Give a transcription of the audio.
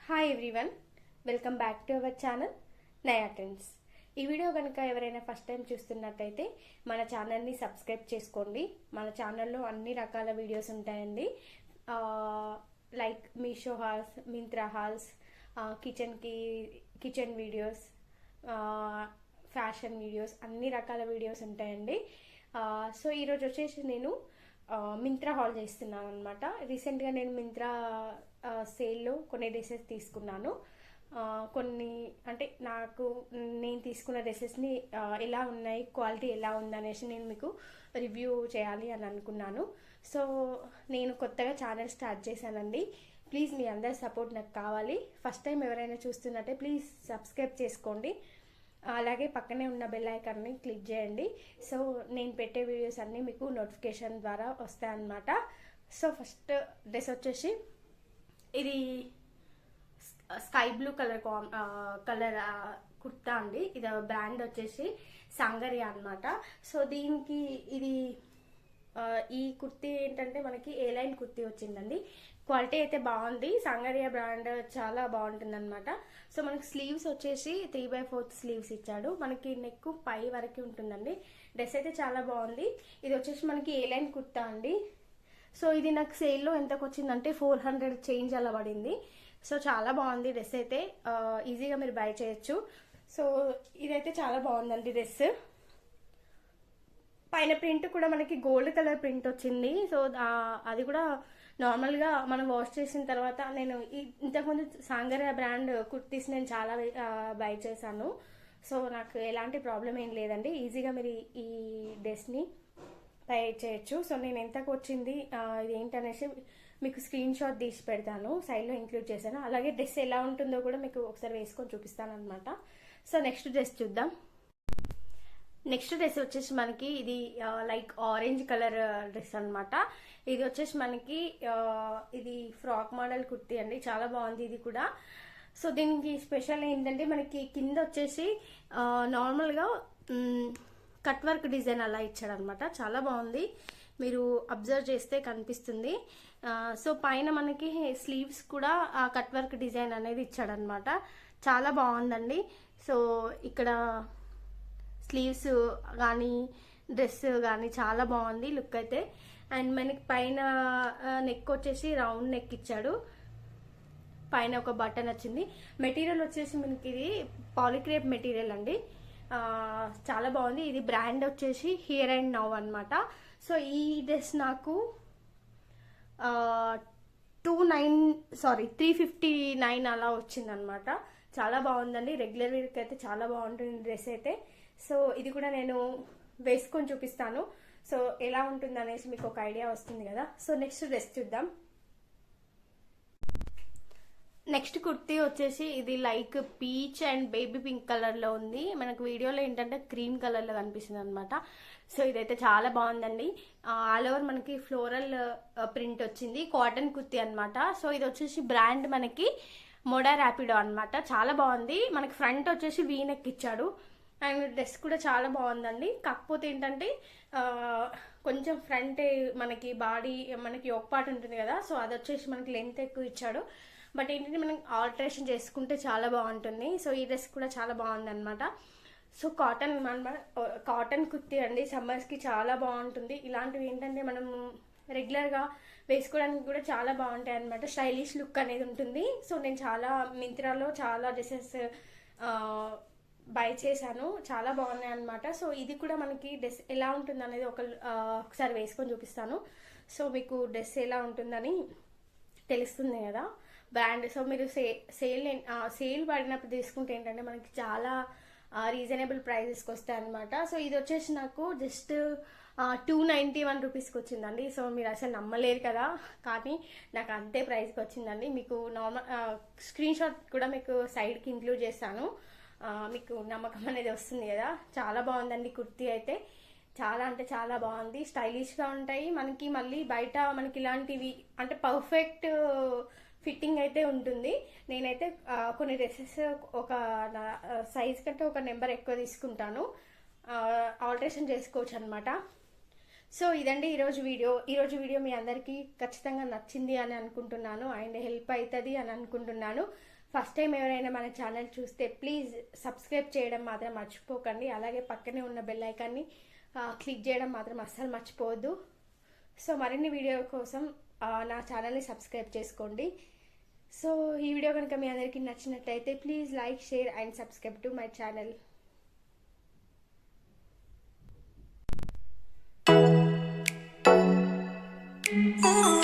Hi everyone, welcome back to our channel నయా trends. ఈ video కనుక ఎవరైనా ఫస్ట్ టైం చూస్తున్నట్టయితే మన ఛానల్ని సబ్స్క్రైబ్ చేసుకోండి. మన ఛానల్లో అన్ని రకాల వీడియోస్ ఉంటాయండి. Like Meesho halls, Myntra halls, kitchen videos, fashion videos, అన్ని రకాల వీడియోస్ ఉంటాయండి. సో ఈరోజు వచ్చేసి నేను మింత్రా హాల్ చేస్తున్నాను అనమాట. రీసెంట్గా నేను మింత్రా సేల్లో కొన్ని డ్రెస్సెస్ తీసుకున్నాను. కొన్ని అంటే నేను తీసుకున్న డ్రెస్సెస్ని ఎలా ఉన్నాయి, క్వాలిటీ ఎలా ఉందనేసి నేను మీకు రివ్యూ చేయాలి అని అనుకున్నాను. సో నేను కొత్తగా ఛానల్ స్టార్ట్ చేశానండి. ప్లీజ్ మీ అందరి సపోర్ట్ నాకు కావాలి. ఫస్ట్ టైం ఎవరైనా చూస్తున్నట్టే ప్లీజ్ సబ్స్క్రైబ్ చేసుకోండి. అలాగే పక్కనే ఉన్న బెల్ ఐకాన్ని క్లిక్ చేయండి. సో నేను పెట్టే వీడియోస్ అన్నీ మీకు నోటిఫికేషన్ ద్వారా వస్తాయన్నమాట. సో ఫస్ట్ డ్రెస్ వచ్చేసి ఇది స్కై బ్లూ కలర్ కుర్తా అండి. ఇది బ్రాండ్ వచ్చేసి సంగరియా అనమాట. సో దీనికి ఈ కుర్తీ ఏంటంటే మనకి ఏ లైన్ కుర్తీ వచ్చిందండి. క్వాలిటీ అయితే బాగుంది. సంగరియా బ్రాండ్ చాలా బాగుంటుంది అనమాట. సో మనకి స్లీవ్స్ వచ్చేసి 3/4 స్లీవ్స్ ఇచ్చాడు. మనకి నెక్ పై వరకు ఉంటుందండి. డ్రెస్ అయితే చాలా బాగుంది. ఇది వచ్చేసి మనకి ఏ లైన్ కుర్తా అండి. సో ఇది నాకు సేల్లో ఎంతకు వచ్చిందంటే 400 చేంజ్ అలా పడింది. సో చాలా బాగుంది డ్రెస్ అయితే. ఈజీగా మీరు బై చేయొచ్చు. సో ఇదైతే చాలా బాగుందండి డ్రెస్. పైన ప్రింట్ కూడా మనకి గోల్డ్ కలర్ ప్రింట్ వచ్చింది. సో అది కూడా నార్మల్గా మనం వాష్ చేసిన తర్వాత నేను ఇంతకుముందు సాంగరియా బ్రాండ్ కుర్తీస్ నేను చాలా బై చేశాను. సో నాకు ఎలాంటి ప్రాబ్లం ఏం లేదండి. ఈజీగా మీరు ఈ డ్రెస్ని బై చేయొచ్చు. సో నేను ఎంతకు వచ్చింది ఇది ఏంటనేసి మీకు స్క్రీన్ షాట్ తీసి పెడతాను, సైడ్లో ఇంక్లూడ్ చేశాను. అలాగే డ్రెస్ ఎలా ఉంటుందో కూడా మీకు ఒకసారి వేసుకొని చూపిస్తాను అనమాట. సో నెక్స్ట్ డ్రెస్ చూద్దాం. నెక్స్ట్ డ్రెస్ వచ్చేసి మనకి ఇది లైక్ ఆరెంజ్ కలర్ డ్రెస్ అనమాట. ఇది వచ్చేసి మనకి ఇది ఫ్రాక్ మోడల్ కుర్తీ అండి. చాలా బాగుంది ఇది కూడా. సో దీనికి స్పెషల్ ఏంటంటే మనకి కింద వచ్చేసి నార్మల్గా కట్ వర్క్ డిజైన్ అలా ఇచ్చాడు అనమాట. చాలా బాగుంది, మీరు అబ్జర్వ్ చేస్తే కనిపిస్తుంది. సో పైన మనకి స్లీవ్స్ కూడా కట్ వర్క్ డిజైన్ అనేది ఇచ్చాడనమాట. చాలా బాగుందండి. సో ఇక్కడ స్లీవ్స్ కానీ డ్రెస్ కానీ చాలా బాగుంది లుక్ అయితే. అండ్ మనకి పైన నెక్ వచ్చేసి రౌండ్ నెక్ ఇచ్చాడు. పైన ఒక బటన్ వచ్చింది. మెటీరియల్ వచ్చేసి మనకి ఇది పాలిక్రేప్ మెటీరియల్ అండి. చాలా బాగుంది. ఇది బ్రాండ్ వచ్చేసి హియర్ అండ్ నౌ అనమాట. సో ఈ డ్రెస్ నాకు 359 అలా వచ్చిందనమాట. చాలా బాగుందండి. రెగ్యులర్ వేర్కి అయితే చాలా బాగుంటుంది డ్రెస్ అయితే. సో ఇది కూడా నేను వేసుకొని చూపిస్తాను. సో ఎలా ఉంటుంది అనేసి మీకు ఒక ఐడియా వస్తుంది కదా. సో నెక్స్ట్ డ్రెస్ చూద్దాం. నెక్స్ట్ కుర్తీ వచ్చేసి ఇది like peach and baby pink కలర్లో ఉంది. మనకు వీడియోలో ఏంటంటే క్రీమ్ కలర్లో కనిపిస్తుంది అనమాట. సో ఇదైతే చాలా బాగుందండి. ఆల్ ఓవర్ మనకి ఫ్లోరల్ ప్రింట్ వచ్చింది. కాటన్ కుర్తీ అనమాట. సో ఇది వచ్చేసి బ్రాండ్ మనకి మోడా ర్యాపిడో అనమాట. చాలా బాగుంది. మనకి ఫ్రంట్ వచ్చేసి వీ నెక్ ఇచ్చాడు. అండ్ డ్రెస్ కూడా చాలా బాగుందండి. కాకపోతే ఏంటంటే కొంచెం ఫ్రంట్ మనకి బాడీ మనకి ఒక పార్ట్ ఉంటుంది కదా. సో అది వచ్చేసి మనకి లెంత్ ఎక్కువ ఇచ్చాడు. బట్ ఏంటంటే మనం ఆల్టరేషన్ చేసుకుంటే చాలా బాగుంటుంది. సో ఈ డ్రెస్ కూడా చాలా బాగుంది అనమాట. సో కాటన్ కుర్తీ అండి. సమ్మర్స్కి చాలా బాగుంటుంది. ఇలాంటివి ఏంటంటే మనం రెగ్యులర్గా వేసుకోవడానికి కూడా చాలా బాగుంటాయి అనమాట. స్టైలిష్ లుక్ అనేది ఉంటుంది. సో నేను చాలా మింత్రాలో చాలా డ్రెస్సెస్ బై చేశాను. చాలా బాగున్నాయి అనమాట. సో ఇది కూడా మనకి డ్రెస్ ఎలా ఉంటుంది అనేది ఒకసారి వేసుకొని చూపిస్తాను. సో మీకు డ్రెస్ ఎలా ఉంటుందని తెలుస్తుంది కదా బ్రాండ్. సో మీరు సేల్ పడినప్పుడు తీసుకుంటే ఏంటంటే మనకి చాలా రీజనబుల్ ప్రైజెస్కి వస్తాయి అనమాట. సో ఇది వచ్చేసి నాకు జస్ట్ 291 రూపీస్కి వచ్చిందండి. సో మీరు అసలు నమ్మలేరు కదా, కానీ నాకు అంతే ప్రైస్కి వచ్చిందండి. మీకు నార్మల్ స్క్రీన్ షాట్ కూడా మీకు సైడ్కి ఇంక్లూడ్ చేస్తాను. మీకు నమ్మకం అనేది వస్తుంది కదా. చాలా బాగుందండి కుర్తీ అయితే. చాలా అంటే చాలా బాగుంది. స్టైలిష్గా ఉంటాయి మనకి. మళ్ళీ బయట మనకి ఇలాంటివి అంటే పర్ఫెక్ట్ ఫిట్టింగ్ అయితే ఉంటుంది. నేనైతే కొన్ని డ్రెస్సెస్ ఒక సైజ్ కంటే ఒక నెంబర్ ఎక్కువ తీసుకుంటాను. ఆల్టరేషన్ చేసుకోవచ్చు అనమాట. సో ఇదండి ఈరోజు వీడియో మీ అందరికీ ఖచ్చితంగా నచ్చింది అని అనుకుంటున్నాను. అండ్ హెల్ప్ అవుతుంది అని అనుకుంటున్నాను. ఫస్ట్ టైం ఎవరైనా మన ఛానల్ చూస్తే ప్లీజ్ సబ్స్క్రైబ్ చేయడం మాత్రం మర్చిపోకండి. అలాగే పక్కనే ఉన్న బెల్ ఐకాన్ని క్లిక్ చేయడం మాత్రం అస్సలు మర్చిపోవద్దు. సో మరిన్ని వీడియో కోసం నా ఛానల్ని సబ్స్క్రైబ్ చేసుకోండి. సో ఈ వీడియో కనుక మీ అందరికీ నచ్చినట్లయితే please like, share and subscribe to my channel. Oh